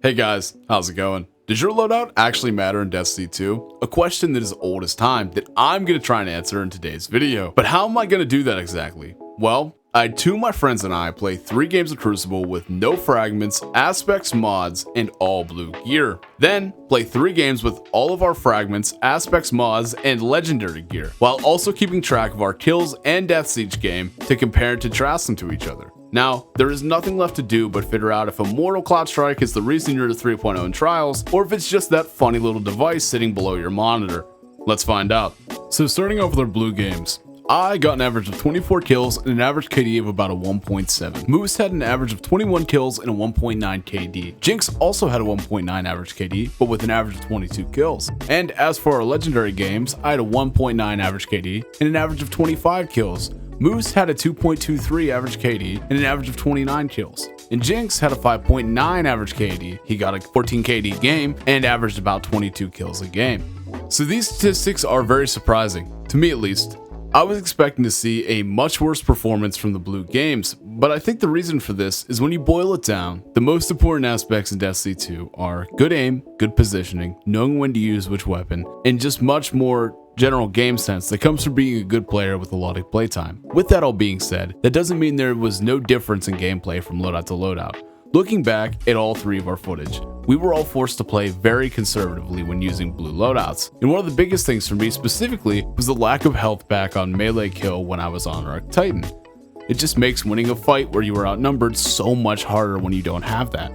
Hey guys, how's it going? Does your loadout actually matter in Destiny 2? A question that is old as time that I'm going to try and answer in today's video. But how am I going to do that exactly? Well, I had two of my friends and I play 3 games of Crucible with no fragments, aspects, mods, and all blue gear. Then play 3 games with all of our fragments, aspects, mods, and legendary gear, while also keeping track of our kills and deaths each game to compare and contrast them to each other. Now, there is nothing left to do but figure out if a mortal cloud strike is the reason you're to 3.0 in trials, or if it's just that funny little device sitting below your monitor. Let's find out. So starting off with our blue games, I got an average of 24 kills and an average KD of about a 1.7. Moose had an average of 21 kills and a 1.9 KD. Jinx also had a 1.9 average KD, but with an average of 22 kills. And as for our legendary games, I had a 1.9 average KD and an average of 25 kills. Moose had a 2.23 average KD and an average of 29 kills. And Jinx had a 5.9 average KD. He got a 14 KD game and averaged about 22 kills a game. So these statistics are very surprising, to me at least. I was expecting to see a much worse performance from the blue games, but I think the reason for this is when you boil it down, the most important aspects in Destiny 2 are good aim, good positioning, knowing when to use which weapon, and just much more general game sense that comes from being a good player with a lot of playtime. With that all being said, that doesn't mean there was no difference in gameplay from loadout to loadout. Looking back at all 3 of our footage, we were all forced to play very conservatively when using blue loadouts. And one of the biggest things for me specifically was the lack of health back on melee kill when I was on Arc Titan. It just makes winning a fight where you are outnumbered so much harder when you don't have that.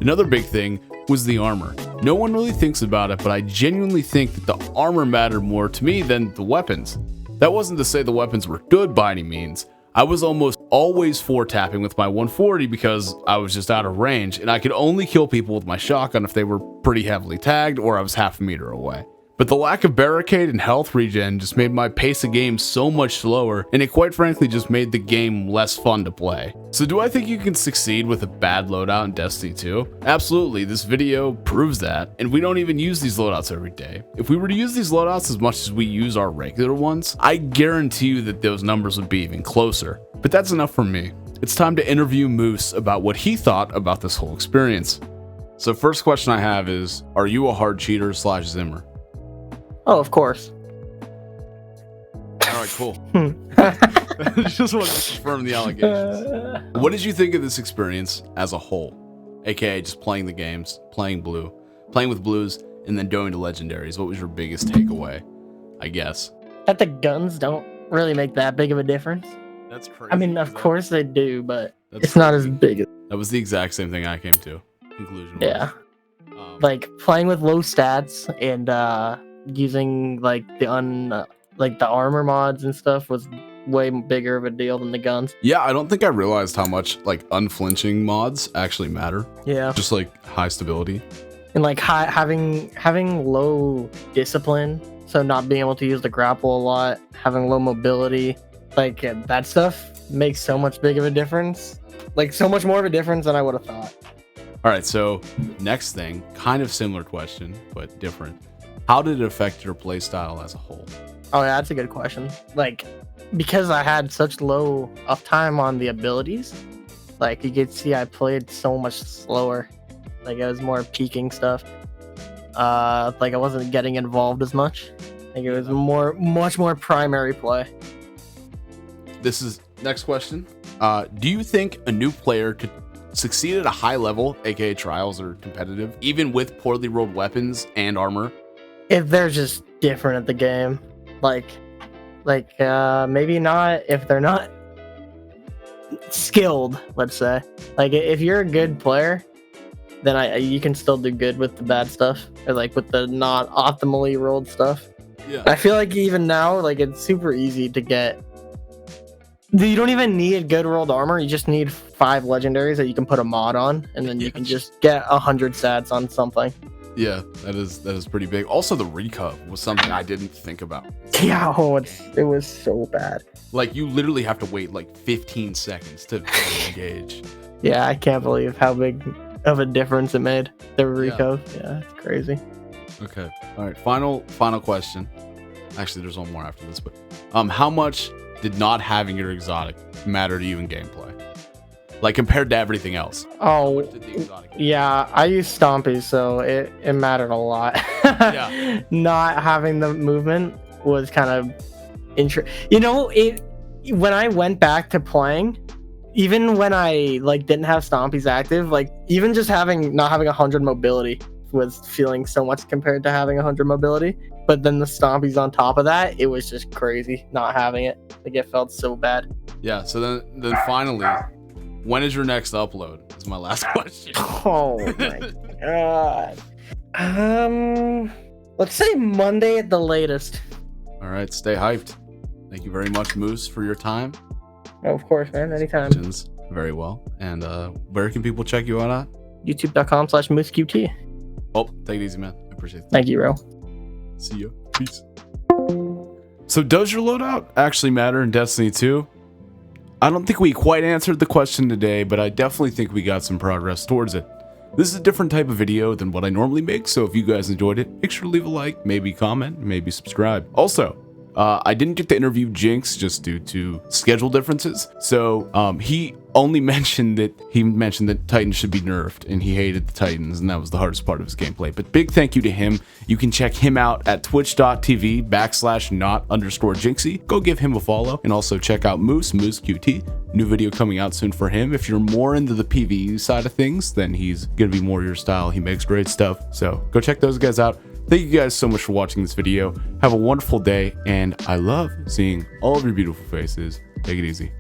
Another big thing was the armor. No one really thinks about it, but I genuinely think that the armor mattered more to me than the weapons. That wasn't to say the weapons were good by any means. I was almost always 4-tapping with my 140 because I was just out of range, and I could only kill people with my shotgun if they were pretty heavily tagged or I was half a meter away. But the lack of barricade and health regen just made my pace of game so much slower, and it quite frankly just made the game less fun to play. So do I think you can succeed with a bad loadout in Destiny 2? Absolutely, this video proves that, and we don't even use these loadouts every day. If we were to use these loadouts as much as we use our regular ones, I guarantee you that those numbers would be even closer. But that's enough for me. It's time to interview Moose about what he thought about this whole experience. So first question I have is, are you a hard cheater / Zimmer? Oh, of course. All right, cool. Just wanted to confirm the allegations. What did you think of this experience as a whole? AKA just playing the games, playing with blues, and then going to legendaries. What was your biggest takeaway, I guess? That the guns don't really make that big of a difference. That's crazy. I mean, of course they do, but it's not as big. That was the exact same thing I came to. Conclusion. Yeah. Like playing with low stats and using like the armor mods and stuff was way bigger of a deal than the guns. Yeah, I don't think I realized how much like unflinching mods actually matter. Yeah. Just like high stability. And like having low discipline, so not being able to use the grapple a lot, having low mobility, like that stuff makes so much big of a difference. Like so much more of a difference than I would have thought. All right, so next thing, kind of similar question, but different. How did it affect your playstyle as a whole? Oh yeah, that's a good question. Like, because I had such low uptime on the abilities, like you could see I played so much slower. Like I was more peeking stuff. Like I wasn't getting involved as much. Like it was much more primary play. This is next question. Do you think a new player could succeed at a high level, aka trials or competitive, even with poorly rolled weapons and armor? If they're just different at the game, like maybe not if they're not skilled, let's say. Like if you're a good player, then you can still do good with the bad stuff, or like with the not optimally rolled stuff. Yeah. I feel like even now, like it's super easy to get. You don't even need good rolled armor. You just need 5 legendaries that you can put a mod on, and then you can just get 100 stats on something. Yeah, that is pretty big. Also, the recov was something I didn't think about. Yeah, it was so bad. Like, you literally have to wait like 15 seconds to engage. Yeah, I can't believe how big of a difference it made. The recov. Yeah, it's crazy. Okay. All right. Final question. Actually, there's one more after this, but how much did not having your exotic matter to you in gameplay? Like compared to everything else. Oh, Did the exotic- yeah, I use Stompy, so it mattered a lot. Yeah. Not having the movement was kind of you know, when I went back to playing, even when I like didn't have Stompies active, like even just not having 100 mobility was feeling so much compared to having 100 mobility. But then the Stompies on top of that, it was just crazy not having it. Like it felt so bad. Yeah, so then finally, when is your next upload? That's my last question. Oh my god. Let's say Monday at the latest. All right, stay hyped. Thank you very much, Moose, for your time. Oh, of course, man. Anytime. Very well. And where can people check you out at? YouTube.com/mooseqt. Oh, take it easy, man. I appreciate it. Thank you, Ro. See ya. Peace. So does your loadout actually matter in Destiny 2? I don't think we quite answered the question today, but I definitely think we got some progress towards it. This is a different type of video than what I normally make, so if you guys enjoyed it, make sure to leave a like, maybe comment, maybe subscribe. Also, I didn't get to interview Jinx just due to schedule differences. So he only mentioned that Titans should be nerfed, and he hated the Titans, and that was the hardest part of his gameplay. But big thank you to him. You can check him out at twitch.tv/not_jinxy. Go give him a follow, and also check out mooseqt. New video coming out soon for him. If you're more into the PvE side of things, then he's gonna be more your style. He makes great stuff. So go check those guys out. Thank you guys so much for watching this video. Have a wonderful day, and I love seeing all of your beautiful faces. Take it easy.